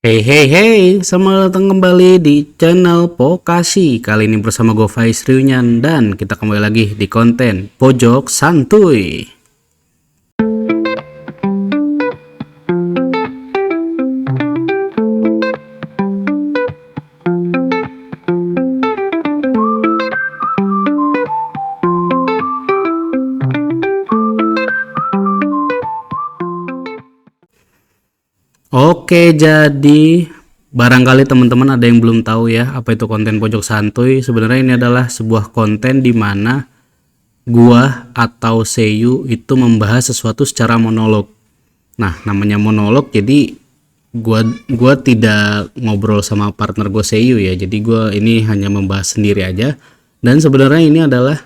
Hey hey hey, selamat datang kembali di channel Pokasi. Kali ini bersama gue Faiz Riunyan dan kita kembali lagi di konten Pojok Santuy. Oke, jadi barangkali teman-teman ada yang belum tahu ya apa itu konten Pojok Santuy. Sebenarnya ini adalah sebuah konten di mana gua atau Seiyu itu membahas sesuatu secara monolog. Nah, namanya monolog jadi gua tidak ngobrol sama partner gue Seiyu ya. Jadi gua ini hanya membahas sendiri aja. Dan sebenarnya ini adalah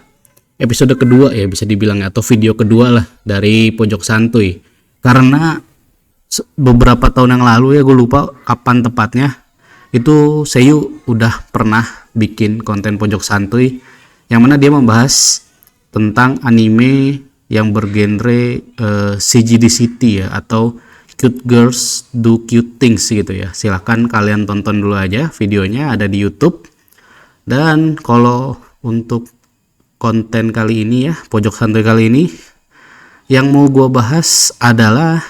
episode kedua ya bisa dibilang atau video kedua lah dari Pojok Santuy. Karena beberapa tahun yang lalu ya, gue lupa kapan tepatnya, itu Seiyu udah pernah bikin konten Pojok Santuy yang mana dia membahas tentang anime yang bergenre CGDCT ya, atau Cute Girls Do Cute Things gitu ya. Silahkan kalian tonton dulu aja videonya, ada di YouTube. Dan kalau untuk konten kali ini ya, Pojok Santuy kali ini, yang mau gue bahas adalah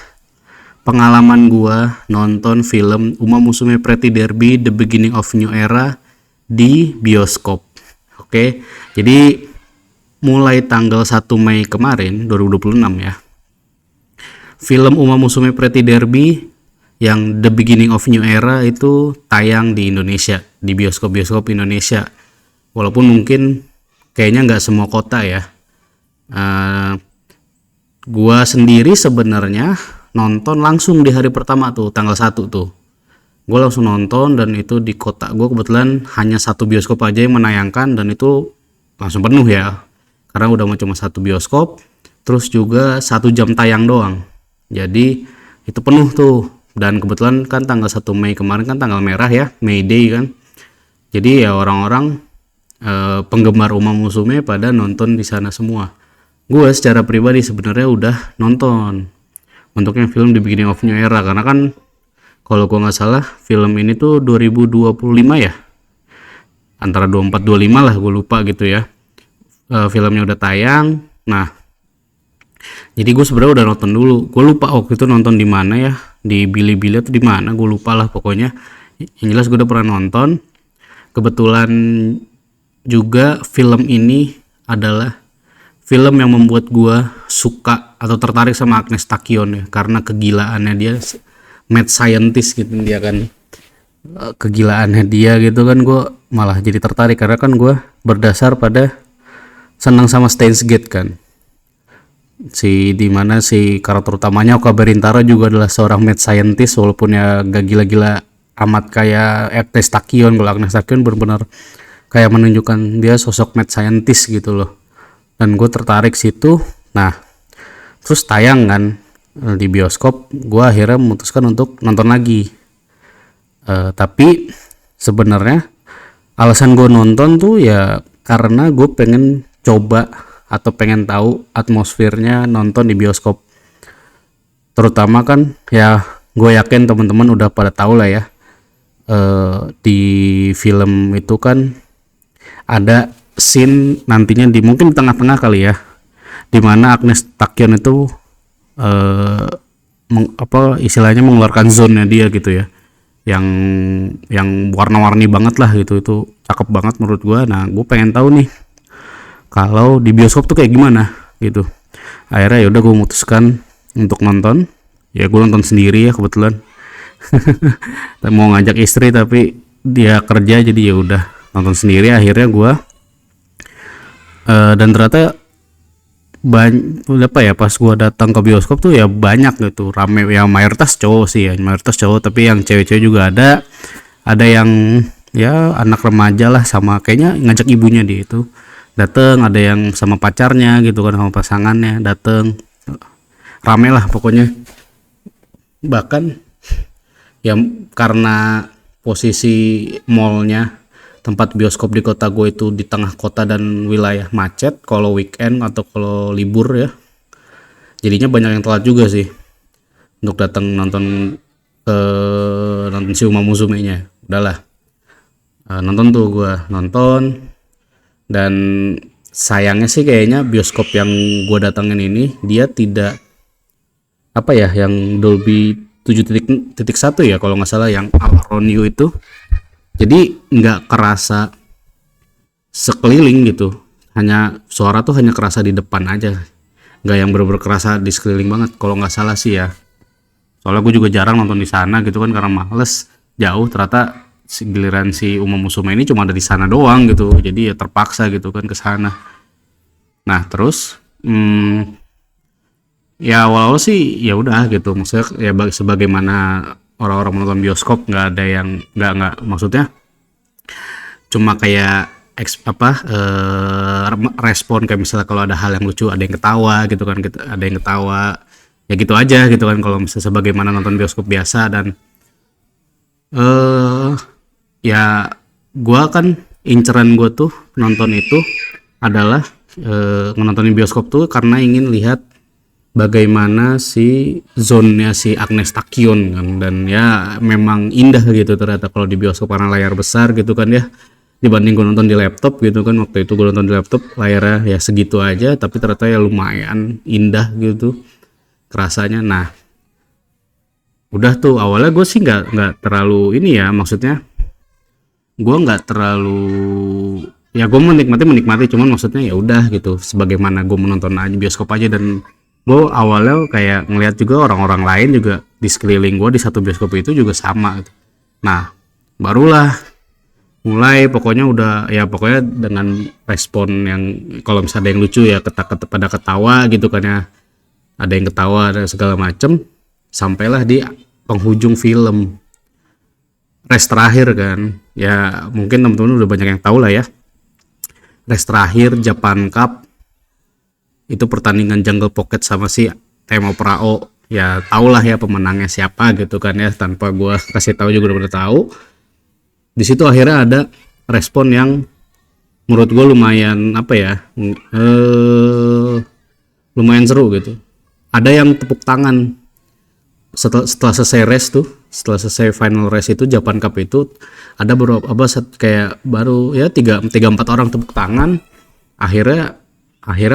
pengalaman gua nonton film Uma Musume Pretty Derby The Beginning of New Era di bioskop. Oke, jadi mulai tanggal 1 Mei kemarin 2026 ya, film Uma Musume Pretty Derby yang The Beginning of New Era itu tayang di Indonesia, di bioskop-bioskop Indonesia. Walaupun mungkin kayaknya nggak semua kota ya. Gua sendiri sebenarnya nonton langsung di hari pertama tuh, tanggal 1 tuh. Gue langsung nonton, dan itu di kota gue kebetulan hanya satu bioskop aja yang menayangkan, dan itu langsung penuh ya. Karena udah cuma satu bioskop, terus juga 1 jam tayang doang. Jadi itu penuh tuh. Dan kebetulan kan tanggal 1 Mei kemarin kan tanggal merah ya, May Day kan. Jadi ya orang-orang penggemar Uma Musume pada nonton di sana semua. Gue secara pribadi sebenarnya udah nonton untuk yang film The Beginning of New Era, karena kan kalau gua nggak salah film ini tuh 2025 ya, antara 24-25 lah, gue lupa gitu ya. Filmnya udah tayang. Nah, jadi gue sebenarnya udah nonton dulu. Gue lupa waktu itu nonton di mana ya, di Bilibili atau di mana, gue lupa lah pokoknya. Yang jelas gue udah pernah nonton. Kebetulan juga film ini adalah film yang membuat gua suka atau tertarik sama Agnes Takion ya, karena kegilaannya dia, mad scientist gitu dia kan. Kegilaannya dia gitu kan, gua malah jadi tertarik karena kan gua berdasar pada senang sama Steins Gate kan. Dimana si karakter utamanya Oka Berintaro juga adalah seorang mad scientist, walaupun ya gak gila-gila amat kayak Agnes Takion. Kalau Agnes Takion benar-benar kayak menunjukkan dia sosok mad scientist gitu loh, dan gue tertarik situ. Nah, terus tayang kan di bioskop, gue akhirnya memutuskan untuk nonton lagi. Tapi sebenarnya alasan gue nonton tuh ya karena gue pengen coba atau pengen tahu atmosfernya nonton di bioskop. Terutama kan ya, gue yakin teman-teman udah pada tahu lah ya, di film itu kan ada scene nantinya di mungkin di tengah-tengah kali ya, dimana Agnes Takion itu istilahnya mengeluarkan zone-nya dia gitu ya, yang warna-warni banget lah gitu. Itu cakep banget menurut gua. Nah, gue pengen tahu nih kalau di bioskop tuh kayak gimana gitu. Akhirnya ya udah gue memutuskan untuk nonton. Ya gue nonton sendiri ya kebetulan. Mau ngajak istri tapi dia kerja, jadi ya udah nonton sendiri. Akhirnya gue dan ternyata apa ya, pas gua datang ke bioskop tuh ya banyak gitu, rame ya, mayoritas cowok sih ya, mayoritas cowok, tapi yang cewek-cewek juga ada yang ya anak remaja lah, sama kayaknya ngajak ibunya dia itu dateng, ada yang sama pacarnya gitu kan, sama pasangannya dateng, rame lah pokoknya. Bahkan ya karena posisi mallnya, tempat bioskop di kota gue itu di tengah kota dan wilayah macet kalau weekend atau kalau libur ya, jadinya banyak yang telat juga sih untuk datang nonton nonton si Uma Musume-nya. Udahlah, nonton tuh gue nonton. Dan sayangnya sih kayaknya bioskop yang gue datengin ini dia tidak apa ya, yang Dolby 7.1 ya kalau nggak salah, yang Around You itu. Jadi nggak kerasa sekeliling gitu, hanya suara tuh hanya kerasa di depan aja, nggak yang bener-bener kerasa di sekeliling banget kalau nggak salah sih ya. Soalnya gue juga jarang nonton di sana gitu kan karena males jauh. Ternyata giliran si Uma Musume ini cuma ada di sana doang gitu, jadi ya terpaksa gitu kan ke sana. Nah terus ya awal-awal sih ya udah gitu, maksudnya ya sebagaimana orang-orang menonton bioskop, nggak ada yang nggak maksudnya cuma kayak respon kayak misalnya kalau ada hal yang lucu ada yang ketawa gitu kan, ada yang ketawa ya gitu aja gitu kan kalau misalnya sebagaimana nonton bioskop biasa. Dan ya gua kan inceran gue tuh nonton itu adalah nontonin bioskop tuh karena ingin lihat bagaimana si zone-nya si Agnes Takion kan. Dan ya memang indah gitu ternyata kalau di bioskop karena layar besar gitu kan ya, dibanding gue nonton di laptop gitu kan. Waktu itu gue nonton di laptop layarnya ya segitu aja, tapi ternyata ya lumayan indah gitu kerasanya. Nah udah tuh awalnya gue sih nggak terlalu ini ya, maksudnya gue nggak terlalu ya, gue menikmati cuman maksudnya ya udah gitu sebagaimana gue menonton aja bioskop aja. Dan gue awalnya kayak ngelihat juga orang-orang lain juga di sekeliling gue di satu bioskop itu juga sama gitu. Nah barulah mulai pokoknya udah ya, pokoknya dengan respon yang kalau misalnya ada yang lucu ya pada ketawa gitu kan ya, ada yang ketawa dan segala macem. Sampailah di penghujung film, race terakhir kan ya, mungkin teman-teman udah banyak yang tahu lah ya, race terakhir Japan Cup itu pertandingan Jungle Pocket sama si Temo Prao. Ya tau lah ya pemenangnya siapa gitu kan ya, tanpa gua kasih tahu juga udah tahu. Di situ akhirnya ada respon yang menurut gue lumayan apa ya, lumayan seru gitu. Ada yang tepuk tangan setelah selesai race tuh, setelah selesai final race itu Japan Cup itu, ada beberapa kayak baru ya 3-4 orang tepuk tangan. Akhirnya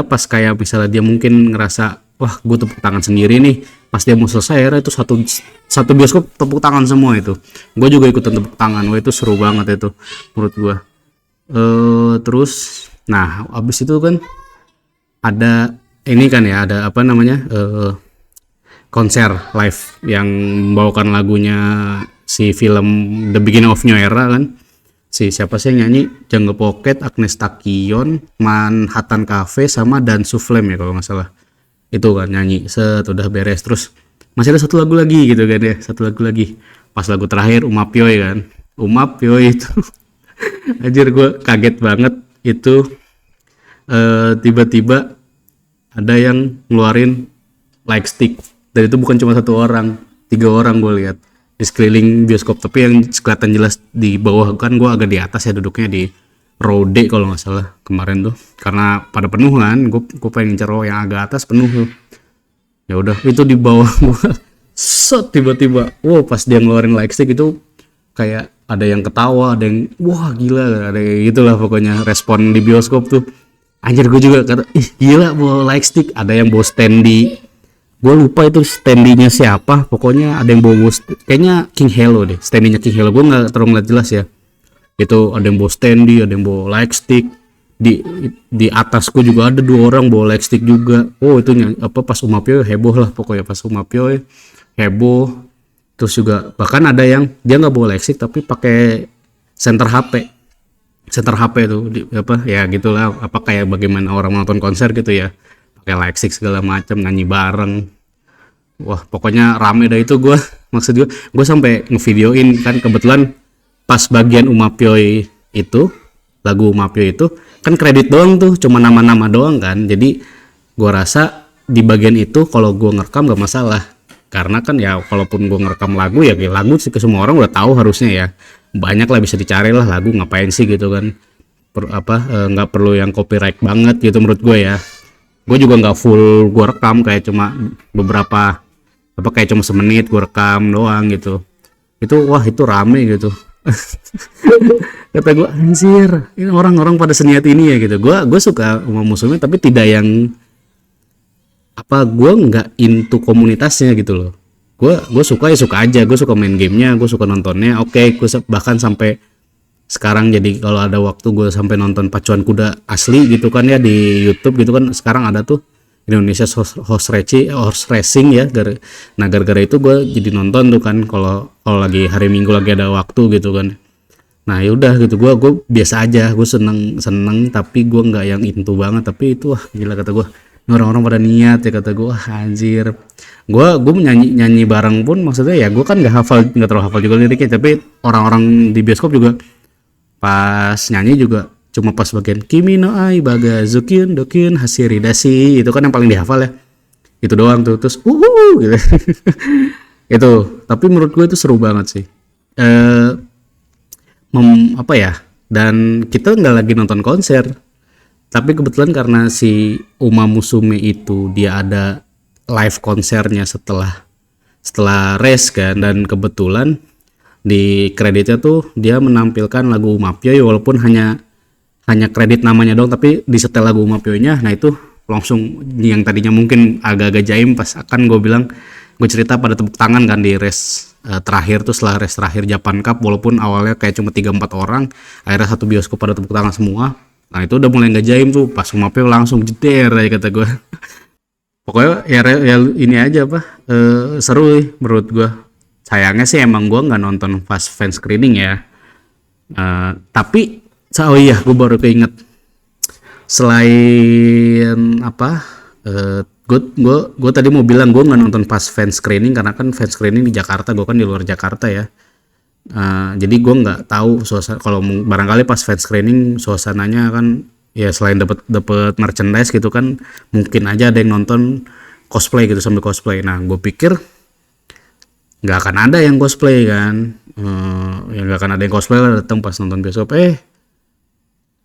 pas kayak misalnya dia mungkin ngerasa wah gue tepuk tangan sendiri nih, pas dia mau selesai akhirnya itu satu bioskop tepuk tangan semua. Itu gue juga ikutan tepuk tangan. Wah itu seru banget itu menurut gue. Terus nah abis itu kan ada ini kan ya, ada apa namanya konser live yang membawakan lagunya si film The Beginning of New Era kan. Siapa sih yang nyanyi? Jungle Pocket, Agnes Takion, Manhattan Cafe sama Dansu Flame ya kalau nggak salah. Itu kan nyanyi, udah beres. Terus masih ada satu lagu lagi gitu kan ya, satu lagu lagi. Pas lagu terakhir Uma Pyoy kan. Uma Pyoy itu anjir gue kaget banget itu, tiba-tiba ada yang ngeluarin light stick. Dan itu bukan cuma satu orang, 3 orang gue lihat di sekeliling bioskop. Tapi yang kelihatan jelas di bawah kan, gue agak di atas ya duduknya di row D kalau nggak salah kemarin tuh, karena pada penuh kan. Gue pengen ngincer row yang agak atas penuh tuh. Ya udah itu di bawah gue set tiba-tiba wow, pas dia ngeluarin light stick itu kayak ada yang ketawa, ada yang wah gila, ada gitulah pokoknya respon di bioskop tuh. Anjir gue juga kata ih gila bawa light stick. Ada yang bawa standy, gue lupa itu standinya siapa, pokoknya ada yang bawa kayaknya King Hello deh, standinya King Hello, gue nggak terlalu ngeliat jelas ya. Itu ada yang bawa standy, ada yang bawa light stick. Di atasku juga ada 2 orang bawa light stick juga. Oh itu apa pas Uma Pyoy heboh lah pokoknya, pas Uma Pyoy heboh. Terus juga bahkan ada yang dia nggak bawa light stick tapi pakai center HP tuh apa ya gitulah, apa kayak bagaimana orang nonton konser gitu ya, pakai light stick segala macam, nyanyi bareng. Wah pokoknya rame dah itu. Maksud gue sampai ngevideoin kan, kebetulan pas bagian Uma Pyoy itu, lagu Uma Pyoy itu kan kredit doang tuh, cuma nama-nama doang kan. Jadi gue rasa di bagian itu kalau gue ngerekam gak masalah, karena kan ya kalaupun gue ngerekam lagu ya lagu sih ke semua orang udah tahu harusnya ya, banyak lah bisa dicari lah lagu, ngapain sih gitu kan. Nggak perlu yang copyright banget gitu menurut gue ya. Gue juga nggak full gue rekam, kayak cuma beberapa apa kayak cuma semenit gue rekam doang gitu. Itu wah itu rame gitu. Kata gue anjir, ini orang-orang pada seniat ini ya gitu. Gue suka Uma Musume tapi tidak yang apa, gue nggak into komunitasnya gitu loh. Gue suka ya suka aja, gue suka main gamenya, gue suka nontonnya. Oke, gue bahkan sampai sekarang jadi kalau ada waktu gue sampai nonton pacuan kuda asli gitu kan ya di YouTube gitu kan. Sekarang ada tuh Indonesia horse racing ya. Nah gara-gara itu gue jadi nonton tuh kan kalau lagi hari Minggu lagi ada waktu gitu kan. Nah ya udah gitu, gue biasa aja, gue seneng tapi gue nggak yang into banget. Tapi itu wah gila kata gue, orang-orang pada niat ya kata gue. Wah anjir, gue nyanyi bareng pun maksudnya ya gue kan nggak terlalu hafal juga liriknya, tapi orang-orang di bioskop juga pas nyanyi juga cuma pas bagian Kimi no ai baga zukyun dokyun hasiri dashi itu kan yang paling dihafal ya, itu doang tuh. Terus gitu. Itu tapi menurut gue itu seru banget sih. Apa ya, dan kita nggak lagi nonton konser, tapi kebetulan karena si Uma Musume itu dia ada live konsernya setelah race kan, dan kebetulan di kreditnya tuh dia menampilkan lagu Umapyo ya, walaupun hanya kredit namanya dong, tapi di setel lagu Umapyo-nya. Nah itu langsung yang tadinya mungkin agak-agak jaim pas akan gue bilang, gue cerita pada tepuk tangan kan di race terakhir tuh, setelah race terakhir Japan Cup, walaupun awalnya kayak cuma 3-4 orang, akhirnya satu bioskop pada tepuk tangan semua. Nah itu udah mulai nggak jaim tuh pas Umapyo langsung jeder ya kata gue. Pokoknya ya ini aja apa, seru menurut gue. Sayangnya sih emang gue nggak nonton pas fan screening ya. Tapi oh iya gue baru keinget, selain apa, gue tadi mau bilang gue nggak nonton pas fan screening karena kan fan screening di Jakarta, gue kan di luar Jakarta ya. Jadi gue nggak tahu suasana. Kalau barangkali pas fan screening suasananya kan ya selain dapat merchandise gitu kan, mungkin aja ada yang nonton cosplay gitu sambil cosplay. Nah gue pikir nggak akan ada yang cosplay kan, ya nggak akan ada yang cosplay lah datang pas nonton bioskop.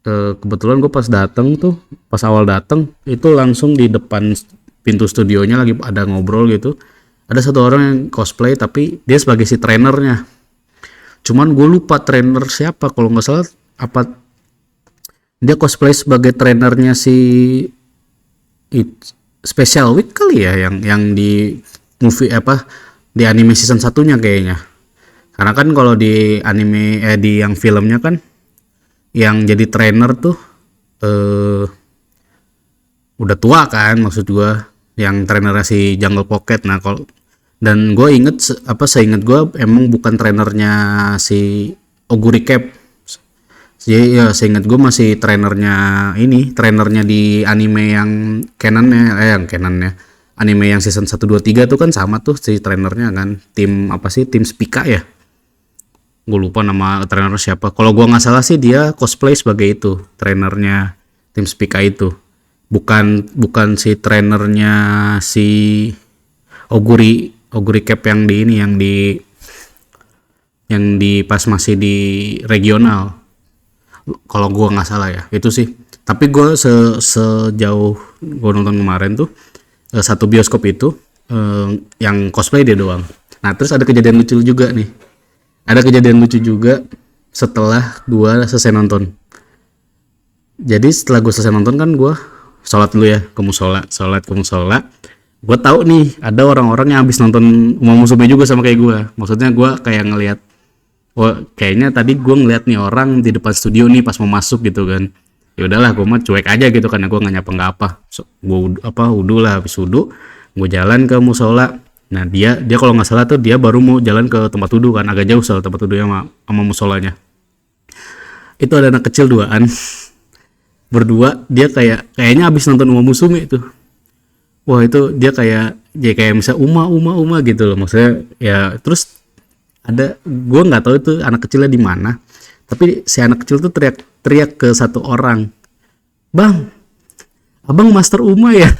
Kebetulan gue pas awal datang itu langsung di depan pintu studionya lagi ada ngobrol gitu, ada satu orang yang cosplay tapi dia sebagai si trainernya. Cuman gue lupa trainer siapa, kalau nggak salah apa dia cosplay sebagai trainernya si Special Week kali ya, yang di movie apa di anime season satunya kayaknya. Karena kan kalau di anime di yang filmnya kan yang jadi trainer tuh udah tua kan, maksud gue yang trainernya si Jungle Pocket. Nah kalau dan gue seinget gue emang bukan trainernya si Oguri Cap. Jadi ya seinget gue masih trainernya di anime yang canonnya anime yang season 1, 2, 3 tuh kan sama tuh si trainernya kan, tim Spica ya, gue lupa nama trainer siapa. Kalau gue nggak salah sih dia cosplay sebagai itu trainernya tim Spica itu, bukan si trainernya si Oguri Cap yang di pas masih di regional, kalau gue nggak salah ya itu sih. Tapi gue sejauh gue nonton kemarin tuh satu bioskop itu yang cosplay dia doang. Nah terus ada kejadian lucu juga setelah gue selesai nonton. Jadi setelah gue selesai nonton kan gue sholat dulu ya ke musola. Gue tahu nih ada orang-orang yang habis nonton Uma Musume juga sama kayak gue. Maksudnya gue kayak ngelihat, kayaknya tadi gue ngeliat nih orang di depan studio nih pas mau masuk gitu kan. Ya udahlah gue mah cuek aja gitu karena gue nggak nyapa nggak apa. Gue wudu lah, habis wudu gue jalan ke musola. Nah dia kalau nggak salah tuh dia baru mau jalan ke tempat wudu kan, agak jauh soal tempat wudunya sama musolanya. Itu ada anak kecil duaan berdua, dia kayaknya abis nonton Uma Musume itu. Wah itu dia kayak misal Uma gitu loh, maksudnya ya. Terus ada, gue nggak tahu itu anak kecilnya di mana, tapi si anak kecil tuh teriak ke satu orang, "Bang, abang Master Uma ya?"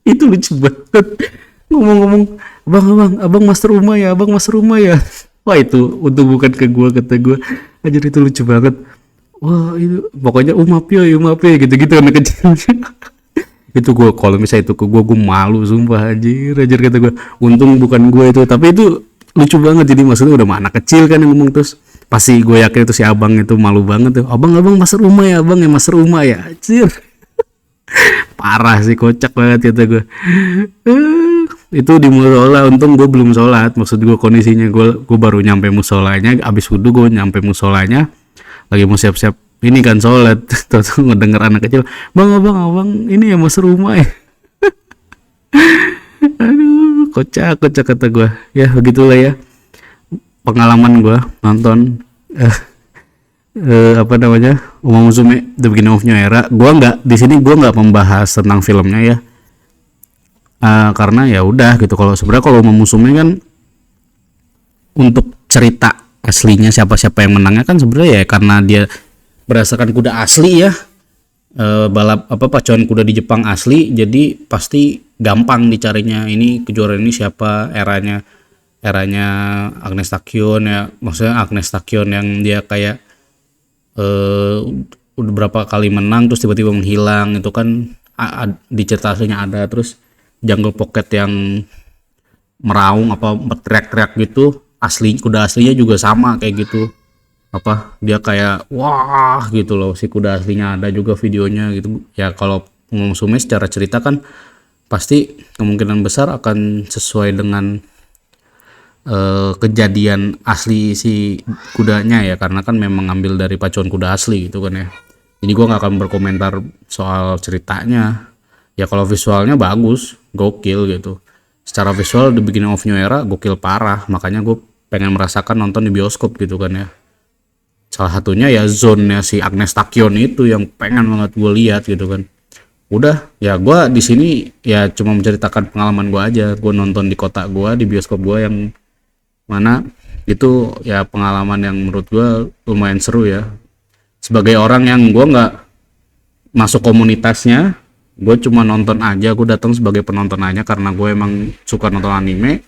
Itu lucu banget, ngomong-ngomong, abang Master Uma ya, Wah itu untuk bukan ke gue, kata gue, aja itu lucu banget. Wah itu pokoknya Umapyo gitu anak kecil. Itu gue kalau misalnya itu ke gue malu sumpah, anjir kata gue. Untung bukan gue itu, tapi itu lucu banget. Jadi maksudnya udah mah anak kecil kan yang ngomong, terus pasti gue yakin itu si abang itu malu banget tuh. Abang master rumah ya, abang ya master rumah ya, anjir. Parah sih, kocak banget kata gue. Itu di musola, untung gue belum sholat. Maksud gue kondisinya gue baru nyampe musolanya, abis wudhu gue nyampe musolanya, lagi mau siap-siap ini kan sholat. Terus ngedenger anak kecil, abang ini ya master rumah ya. Aduh, kocak kata gue. Ya begitulah ya pengalaman gue nonton apa namanya, Uma Musume The Beginning of New Era. Gue nggak di sini, gue nggak membahas tentang filmnya ya. Karena ya udah gitu. Kalau sebenarnya kalau Uma Musume kan untuk cerita aslinya siapa yang menangnya kan sebenarnya ya karena dia berdasarkan kuda asli ya, balap apa pacuan kuda di Jepang asli, jadi pasti gampang dicarinya ini kejuaraan ini siapa, eranya Agnes Takion ya, maksudnya Agnes Takion yang dia kayak udah berapa kali menang terus tiba-tiba menghilang, itu kan di cerita aslinya ada. Terus Jungle Pocket yang meraung apa teriak-teriak gitu, kuda aslinya juga sama kayak gitu, apa dia kayak wah gitu loh, si kuda aslinya ada juga videonya gitu ya. Kalau Musume secara cerita kan pasti kemungkinan besar akan sesuai dengan kejadian asli si kudanya ya, karena kan memang ngambil dari pacuan kuda asli gitu kan ya. Jadi gue nggak akan berkomentar soal ceritanya ya. Kalau visualnya bagus, gokil gitu. Secara visual The Beginning of New Era gokil parah, makanya gue pengen merasakan nonton di bioskop gitu kan ya. Salah satunya ya zone-nya si Agnes Takion itu yang pengen banget gue lihat gitu kan. Udah ya, gue di sini ya cuma menceritakan pengalaman gue aja. Gue nonton di kota gue, di bioskop gue yang mana itu ya pengalaman yang menurut gue lumayan seru ya. Sebagai orang yang gue nggak masuk komunitasnya, gue cuma nonton aja. Gue datang sebagai penonton aja karena gue emang suka nonton anime,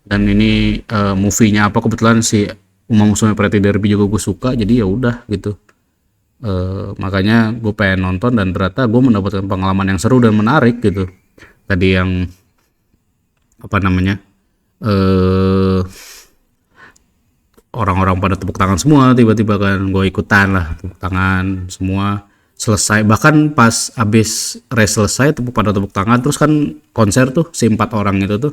dan ini movie-nya apa kebetulan si Uma Musume Pretty Derby juga gue suka, jadi ya udah gitu. Makanya gue pengen nonton, dan ternyata gue mendapatkan pengalaman yang seru dan menarik gitu. Tadi yang apa namanya, orang-orang pada tepuk tangan semua, tiba-tiba kan gue ikutan lah tepuk tangan semua. Selesai, bahkan pas abis race selesai pada tepuk tangan. Terus kan konser tuh si 4 orang itu tuh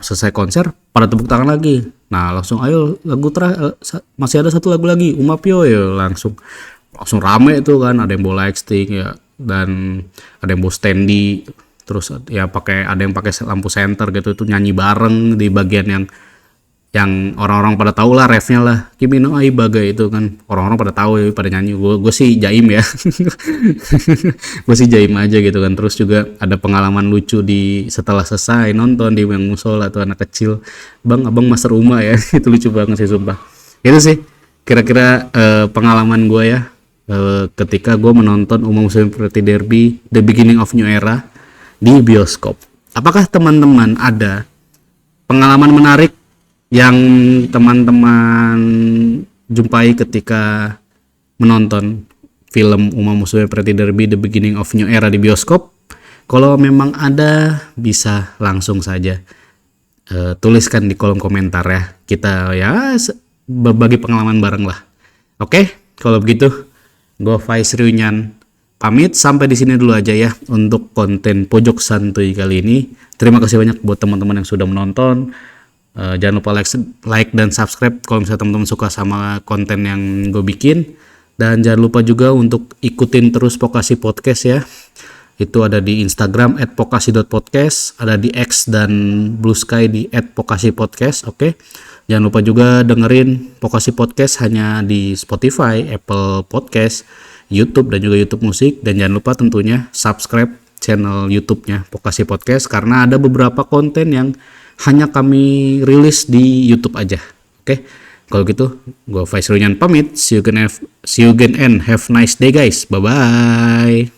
selesai konser pada tepuk tangan lagi. Nah langsung ayo lagu masih ada satu lagu lagi Umapyo ya, langsung rame tuh kan. Ada yang bawa light stick ya, dan ada yang bawa standy, terus ya ada yang pakai lampu senter gitu, itu nyanyi bareng di bagian yang orang-orang pada tahu lah refnya lah, Kimi no Aibaga itu kan orang-orang pada tahu ya, pada nyanyi. Gue sih jaim ya. Gue sih jaim aja gitu kan. Terus juga ada pengalaman lucu setelah selesai nonton di yang musola atau anak kecil, abang master rumah ya. Itu lucu banget sih sumpah. Itu sih kira-kira pengalaman gue ya ketika gue menonton Uma Musume Pretty Derby The Beginning of New Era di bioskop. Apakah teman-teman ada pengalaman menarik yang teman-teman jumpai ketika menonton film Uma Musume Pretty Derby The Beginning of New Era di bioskop? Kalau memang ada, bisa langsung saja tuliskan di kolom komentar ya. Kita ya berbagi pengalaman bareng lah. Oke, kalau begitu gue Faiz Riunyan pamit. Sampai di sini dulu aja ya untuk konten Pojok Santuy kali ini. Terima kasih banyak buat teman-teman yang sudah menonton. Jangan lupa like dan subscribe kalau misalnya teman-teman suka sama konten yang gue bikin. Dan jangan lupa juga untuk ikutin terus Pokasi Podcast ya. Itu ada di Instagram @pokasi.podcast, ada di X dan Blue Sky di @pokasi_podcast. Oke. Jangan lupa juga dengerin Pokasi Podcast hanya di Spotify, Apple Podcast, YouTube dan juga YouTube Musik. Dan jangan lupa tentunya subscribe channel YouTube-nya Pokasi Podcast, karena ada beberapa konten yang hanya kami rilis di YouTube aja. Oke. Kalau gitu, gue Faiz Riunyan pamit. See you again and have nice day guys. Bye bye.